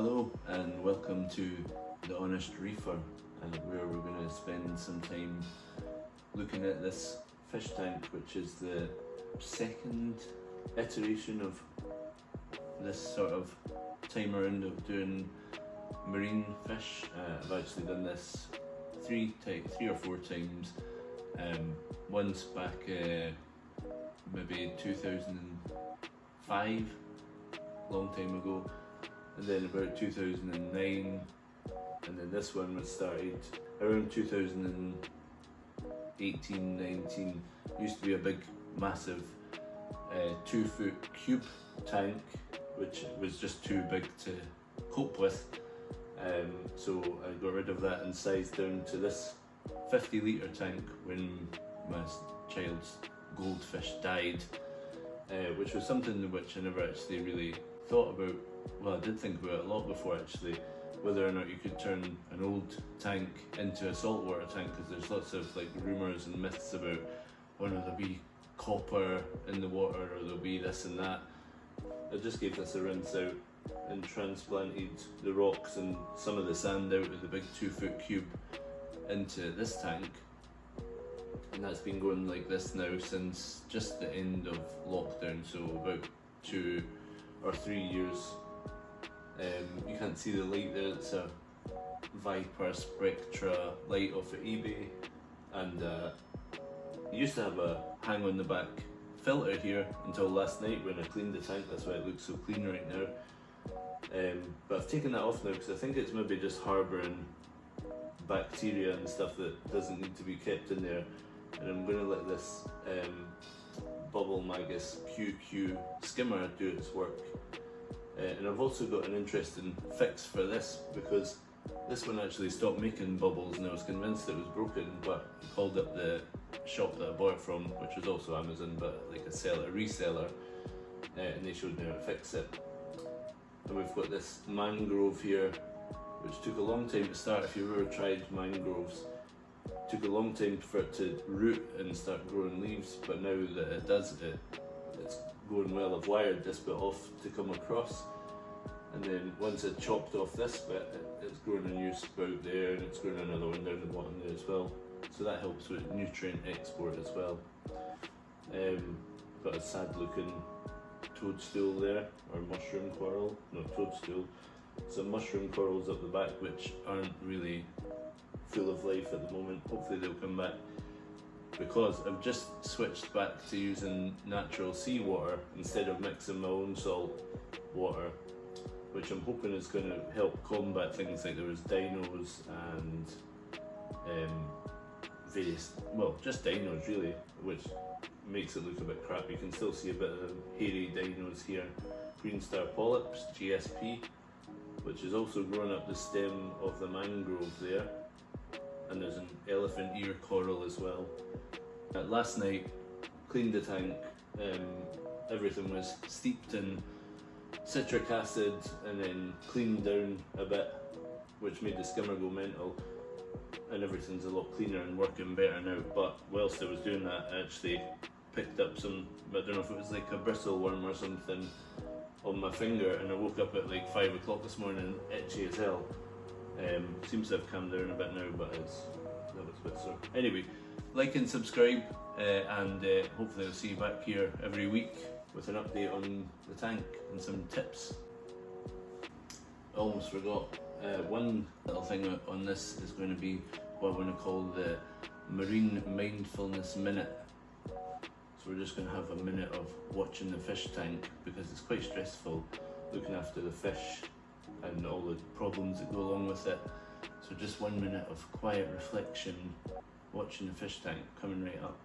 Hello and welcome to The Honest Reefer, and where we're going to spend some time looking at this fish tank, which is the second iteration of this sort of time around of doing marine fish. I've actually done this three or four times. Once back maybe 2005, long time ago, and then about 2009, and then this one was started around 2018-19. Used to be a big massive 2-foot cube tank, which was just too big to cope with, so I got rid of that and sized down to this 50-litre tank when my child's goldfish died, which was something which I never actually really thought about. Well, I did think about it a lot before actually, whether or not you could turn an old tank into a saltwater tank, because there's lots of like rumours and myths about, oh no, there'll be copper in the water, or there'll be this and that. I just gave this a rinse out and transplanted the rocks and some of the sand out of the big 2-foot cube into this tank, and that's been going like this now since just the end of lockdown, so about 2 or 3 years. You can't see the light there, it's a Viper Spectra light off of eBay, and I used to have a hang on the back filter here until last night when I cleaned the tank. That's why it looks so clean right now, but I've taken that off now because I think it's maybe just harbouring bacteria and stuff that doesn't need to be kept in there, and I'm going to let this Bubble Magus QQ skimmer do its work. And I've also got an interesting fix for this, because this one actually stopped making bubbles and I was convinced it was broken, but I called up the shop that I bought it from, which was also Amazon, but like a reseller, and they showed me how to fix it. And we've got this mangrove here, which took a long time to start. If you've ever tried mangroves, it took a long time for it to root and start growing leaves, but now that it does, it's going well. I've wired this bit off to come across, and then once I chopped off this bit, it's grown a new spout there, and it's grown another one down the bottom there as well, so that helps with nutrient export as well. Got a sad looking toadstool there, or mushroom coral, no, toadstool. Some mushroom corals up the back which aren't really full of life at the moment. Hopefully they'll come back, because I've just switched back to using natural seawater instead of mixing my own salt water, which I'm hoping is going to help combat things like there was dinos and various, well, just dinos really, which makes it look a bit crap. You can still see a bit of hairy dinos here. Green star polyps, GSP, which is also growing up the stem of the mangrove there, and there's an elephant ear coral as well. Last night, cleaned the tank, everything was steeped in citric acid and then cleaned down a bit, which made the skimmer go mental, and everything's a lot cleaner and working better now. But whilst I was doing that, I actually picked up some, I don't know if it was like a bristle worm or something, on my finger, and I woke up at like 5 o'clock this morning itchy as hell. Seems to have calmed down a bit now, but that was a bit sore. Anyway, like and subscribe, and hopefully I'll see you back here every week with an update on the tank and some tips. I almost forgot, one little thing on this is going to be what I want to call the Marine Mindfulness Minute. So we're just going to have a minute of watching the fish tank, because it's quite stressful looking after the fish and all the problems that go along with it. So just 1 minute of quiet reflection watching the fish tank coming right up.